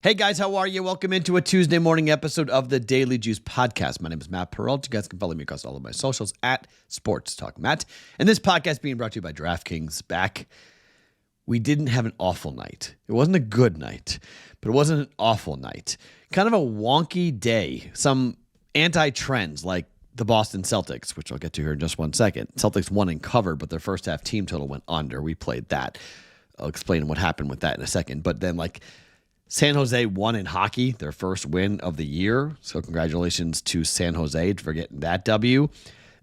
Hey guys, how are you? Welcome into a Tuesday morning episode of the Daily Juice Podcast. My name is Matt Perrault. You guys can follow me across all of my socials at Sports Talk Matt. And this podcast being brought to you by Draftkings. We didn't have an awful night. It wasn't a good night, but it wasn't an awful night. Kind of a wonky day. Some anti-trends like the Boston Celtics, which I'll get to here in just 1 second. Celtics won and covered, but their first half team total went under. We played that. I'll explain what happened with that in a second. But then San Jose won in hockey, their first win of the year. So congratulations to San Jose for getting that W.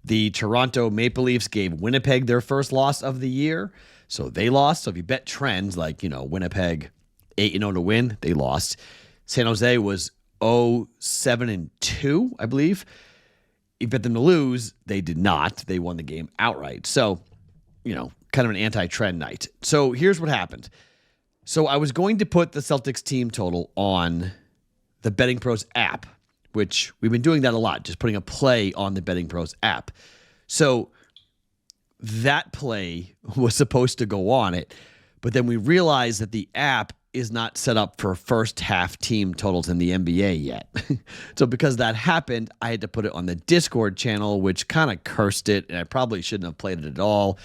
The Toronto Maple Leafs gave Winnipeg their first loss of the year. So they lost. So if you bet trends Winnipeg 8-0 to win, they lost. San Jose was 0-7-2, I believe. You bet them to lose, they did not. They won the game outright. So, kind of an anti-trend night. So here's what happened. So I was going to put the Celtics team total on the BettingPros app, which we've been doing that a lot, just putting a play on the BettingPros app. So that play was supposed to go on it, but then we realized that the app is not set up for first half team totals in the NBA yet. So because that happened, I had to put it on the Discord channel, which kind of cursed it, and I probably shouldn't have played it at all.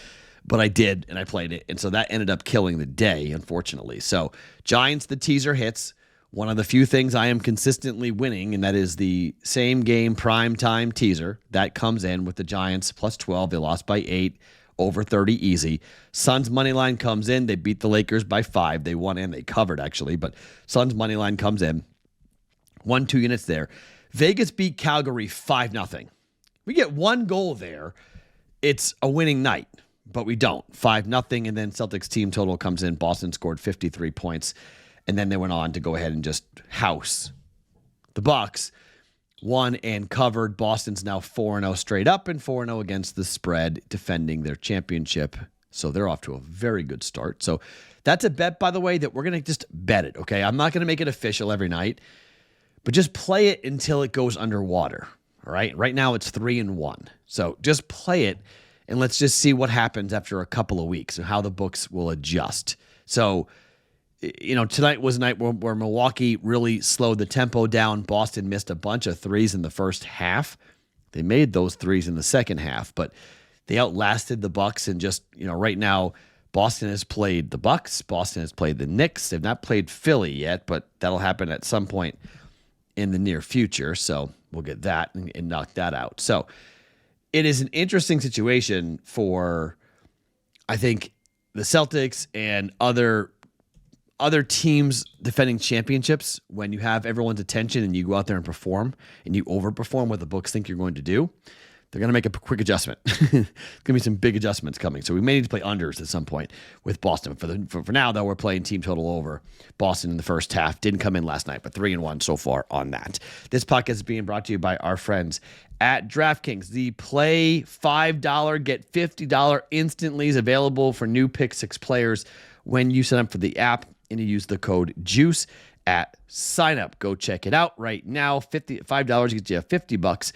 But I did, and I played it, and so that ended up killing the day, unfortunately. So Giants, the teaser hits. One of the few things I am consistently winning, and that is the same game primetime teaser. That comes in with the Giants plus 12. They lost by 8, over 30 easy. Suns money line comes in. They beat the Lakers by 5. They won and they covered, actually, but Suns money line comes in. 1-2 units there. Vegas beat Calgary 5-0. We get one goal there. It's a winning night. But we don't. 5-0, and then Celtics team total comes in. Boston scored 53 points, and then they went on to go ahead and just house the Bucks. Won and covered. Boston's now 4-0 straight up and 4-0 against the spread, defending their championship. So they're off to a very good start. So that's a bet, by the way, that we're going to just bet it, okay? I'm not going to make it official every night, but just play it until it goes underwater, all right? Right now it's 3-1. So just play it. And let's just see what happens after a couple of weeks and how the books will adjust. So, tonight was a night where Milwaukee really slowed the tempo down. Boston missed a bunch of threes in the first half. They made those threes in the second half, but they outlasted the Bucks. And just, right now, Boston has played the Bucks. Boston has played the Knicks. They've not played Philly yet, but that'll happen at some point in the near future. So we'll get that and knock that out. So it is an interesting situation for, I think, the Celtics and other teams defending championships when you have everyone's attention and you go out there and perform and you overperform what the books think you're going to do. They're going to make a quick adjustment. There's going to be some big adjustments coming. So we may need to play unders at some point with Boston. For now, though, we're playing team total over. Boston in the first half didn't come in last night, but 3-1 so far on that. This podcast is being brought to you by our friends at Draftkings. The play $5, get $50 instantly is available for new Pick 6 players when you sign up for the app and you use the code JUICE at sign up. Go check it out right now. $5 gets you $50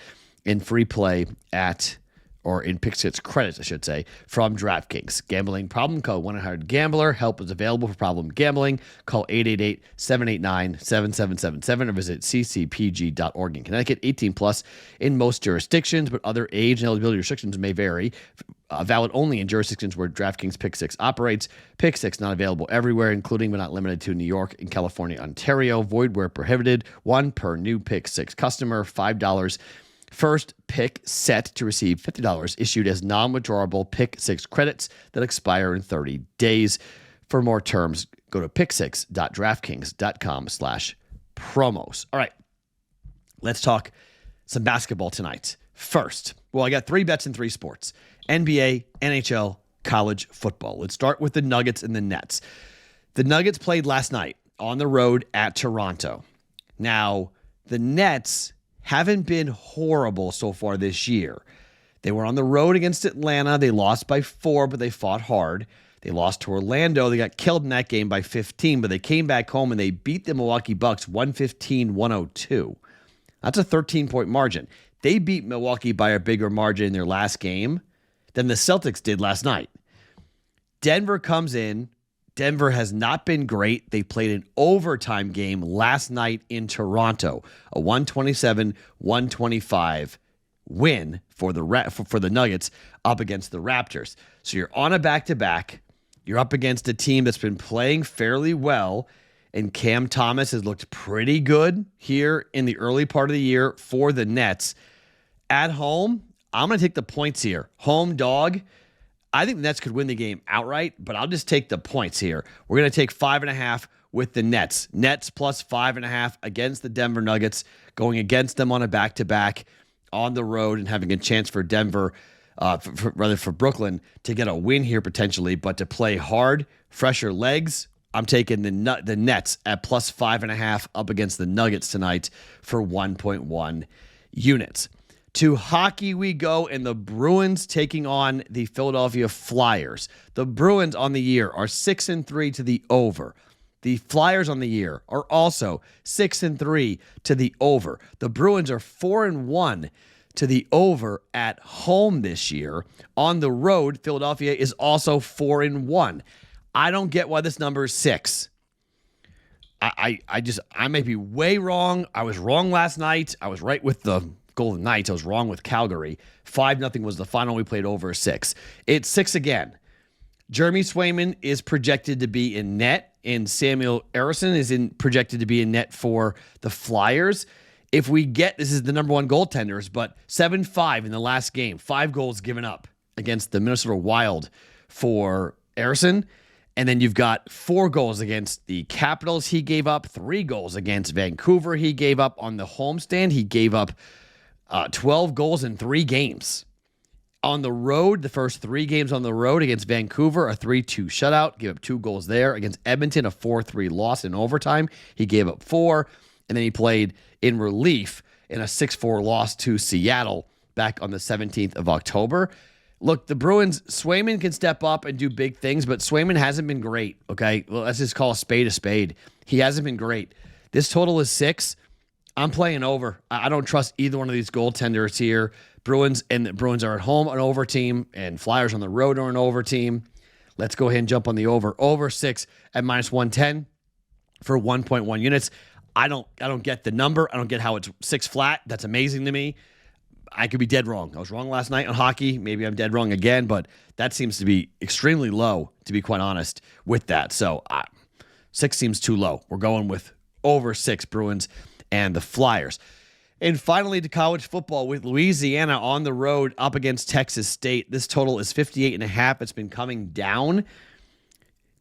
in free play in Pick 6 credits, I should say, from Draftkings. Gambling problem? Call 1-800-GAMBLER. Help is available for problem gambling. Call 888-789-7777 or visit ccpg.org in Connecticut. 18 plus in most jurisdictions, but other age and eligibility restrictions may vary. Valid only in jurisdictions where Draftkings Pick 6 operates. Pick 6 not available everywhere, including but not limited to New York and California, Ontario. Void where prohibited. One per new Pick 6 customer. $5 first pick set to receive $50 issued as non-withdrawable Pick 6 credits that expire in 30 days. For more terms, go to pick6.draftkings.com/promos. All right, let's talk some basketball tonight. First, I got 3 bets in 3 sports: NBA, NHL, college football. Let's start with the Nuggets and the Nets. The Nuggets played last night on the road at Toronto. Now, the Nets haven't been horrible so far this year. They were on the road against Atlanta. They lost by 4, but they fought hard. They lost to Orlando. They got killed in that game by 15, but they came back home and they beat the Milwaukee Bucks 115-102. That's a 13-point margin. They beat Milwaukee by a bigger margin in their last game than the Celtics did last night. Denver comes in Denver has not been great. They played an overtime game last night in Toronto, a 127-125 win for the Nuggets up against the Raptors. So you're on a back-to-back. You're up against a team that's been playing fairly well, and Cam Thomas has looked pretty good here in the early part of the year for the Nets. At home, I'm going to take the points here. Home dog. I think the Nets could win the game outright, but I'll just take the points here. We're going to take 5.5 with the Nets. Nets plus 5.5 against the Denver Nuggets, going against them on a back-to-back on the road and having a chance for Denver, for Brooklyn to get a win here potentially, but to play hard, fresher legs. I'm taking the Nets at plus 5.5 up against the Nuggets tonight for 1.1 units. To hockey we go, and the Bruins taking on the Philadelphia Flyers. The Bruins on the year are 6-3 to the over. The Flyers on the year are also 6-3 to the over. The Bruins are 4-1 to the over at home this year. On the road, Philadelphia is also 4-1. I don't get why this number is 6. I may be way wrong. I was wrong last night. I was right with the Golden Knights. I was wrong with Calgary. 5-0 was the final. We played over 6. It's 6 again. Jeremy Swayman is projected to be in net, and Samuel Ersson is projected to be in net for the Flyers. If we get, this is the number one goaltenders, but 7-5 in the last game. 5 goals given up against the Minnesota Wild for Ersson. And then you've got 4 goals against the Capitals he gave up, 3 goals against Vancouver he gave up on the homestand. He gave up 12 goals in 3 games. On the road, the first 3 games on the road against Vancouver, a 3-2 shutout. Gave up 2 goals there. Against Edmonton, a 4-3 loss in overtime. He gave up 4. And then he played in relief in a 6-4 loss to Seattle back on the 17th of October. Look, the Bruins, Swayman can step up and do big things, but Swayman hasn't been great, okay? Well, let's just call a spade. He hasn't been great. This total is 6. I'm playing over. I don't trust either one of these goaltenders here. Bruins are at home, an over team, and Flyers on the road are an over team. Let's go ahead and jump on the over. Over 6 at minus 110 for 1.1 units. I don't get the number. I don't get how it's 6 flat. That's amazing to me. I could be dead wrong. I was wrong last night on hockey. Maybe I'm dead wrong again, but that seems to be extremely low, to be quite honest, with that. So 6 seems too low. We're going with over 6 Bruins and the Flyers. And finally, to college football with Louisiana on the road up against Texas State. This total is 58.5. It's been coming down.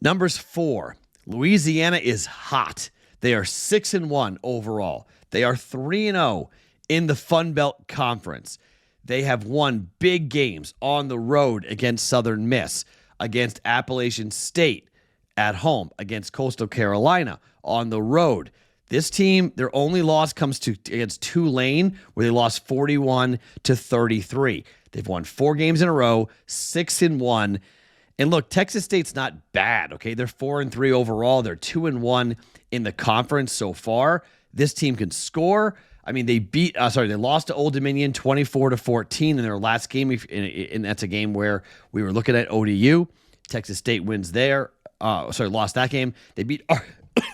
Numbers 4. Louisiana is hot. They are 6-1 overall. They are 3-0 in the Fun Belt Conference. They have won big games on the road against Southern Miss, against Appalachian State at home, against Coastal Carolina on the road. This team, their only loss comes against Tulane, where they lost 41-33. They've won 4 games in a row, 6-1. And look, Texas State's not bad, okay? They're 4-3 overall. They're 2-1 in the conference so far. This team can score. I mean, they lost to Old Dominion 24-14 in their last game, and that's a game where we were looking at ODU. Texas State wins there. Lost that game. They beat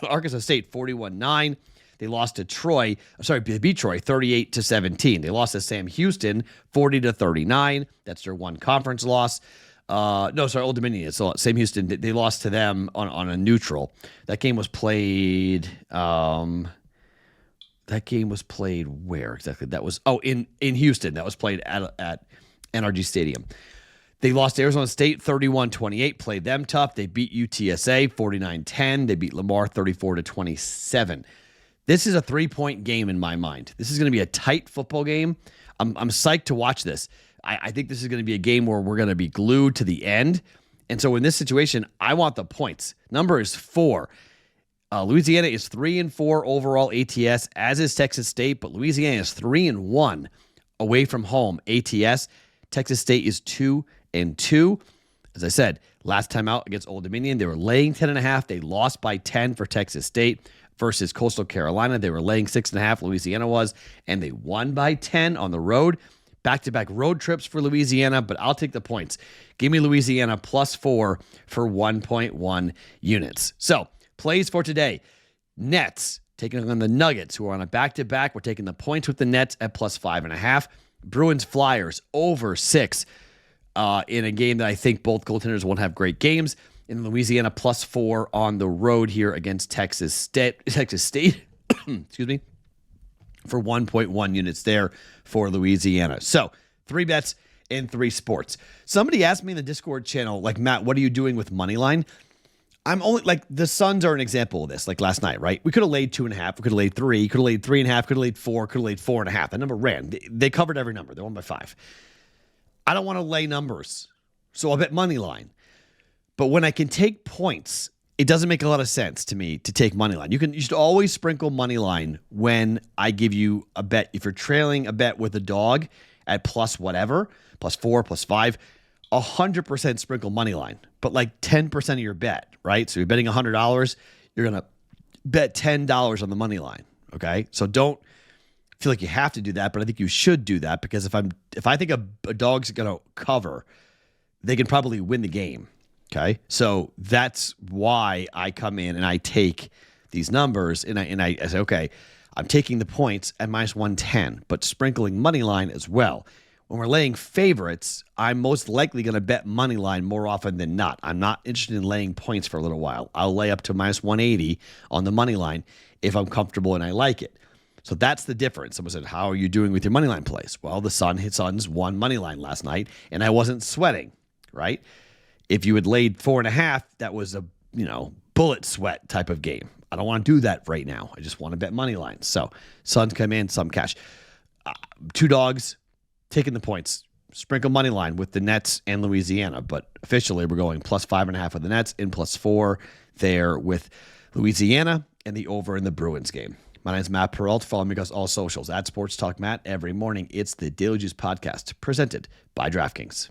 Arkansas State 41-9. They lost to Troy. They beat Troy 38-17. They lost to Sam Houston 40-39. That's their one conference loss. Old Dominion. So Sam Houston, they lost to them on a neutral. That game was played. That game was played where exactly? That was in Houston. That was played at NRG Stadium. They lost to Arizona State 31-28. Played them tough. They beat UTSA 49-10. They beat Lamar 34-27. This is a 3-point game in my mind. This is going to be a tight football game. I'm psyched to watch this. I think this is going to be a game where we're going to be glued to the end. And so in this situation, I want the points. Number is 4. Louisiana is 3-4 overall ATS, as is Texas State, but Louisiana is 3-1 away from home ATS. Texas State is 2-2. As I said, last time out against Old Dominion, they were laying 10.5. They lost by 10 for Texas State versus Coastal Carolina. They were laying 6.5, Louisiana was, and they won by 10 on the road. Back-to-back road trips for Louisiana, but I'll take the points. Give me Louisiana +4 for 1.1 units. So, plays for today. Nets taking on the Nuggets, who are on a back-to-back. We're taking the points with the Nets at +5.5. Bruins Flyers over 6 in a game that I think both goaltenders won't have great games. In Louisiana +4 on the road here against Texas State. Excuse me. For 1.1 units there for Louisiana. So 3 bets in 3 sports. Somebody asked me in the Discord channel, like, Matt, what are you doing with Moneyline? I'm only like, the Suns are an example of this, like last night, right? We could have laid 2.5, we could have laid 3, could have laid 3.5, could have laid 4, could have laid 4.5. The number ran. They covered every number. They won by 5. I don't want to lay numbers, so I'll bet Moneyline. But when I can take points, it doesn't make a lot of sense to me to take money line. You should always sprinkle money line when I give you a bet. If you're trailing a bet with a dog at plus whatever, +4, +5, 100% sprinkle money line, but like 10% of your bet, right? So you're betting $100, you're going to bet $10 on the money line, okay? So don't feel like you have to do that, but I think you should do that, because if I think a dog's going to cover, they can probably win the game. Okay, so that's why I come in and I take these numbers and I say, okay, I'm taking the points at -110, but sprinkling money line as well. When we're laying favorites, I'm most likely going to bet money line more often than not. I'm not interested in laying points for a little while. I'll lay up to -180 on the money line if I'm comfortable and I like it. So that's the difference. Someone said, how are you doing with your money line plays? Well, the Suns won money line last night, and I wasn't sweating, right? If you had laid 4.5, that was a, bullet sweat type of game. I don't want to do that right now. I just want to bet money lines. So Suns come in, some cash. 2 dogs, taking the points. Sprinkle money line with the Nets and Louisiana. But officially, we're going +5.5 with the Nets and +4 there with Louisiana and the over in the Bruins game. My name is Matt Perrault. Follow me across all socials at Sports Talk Matt every morning. It's the Daily Juice Podcast presented by DraftKings.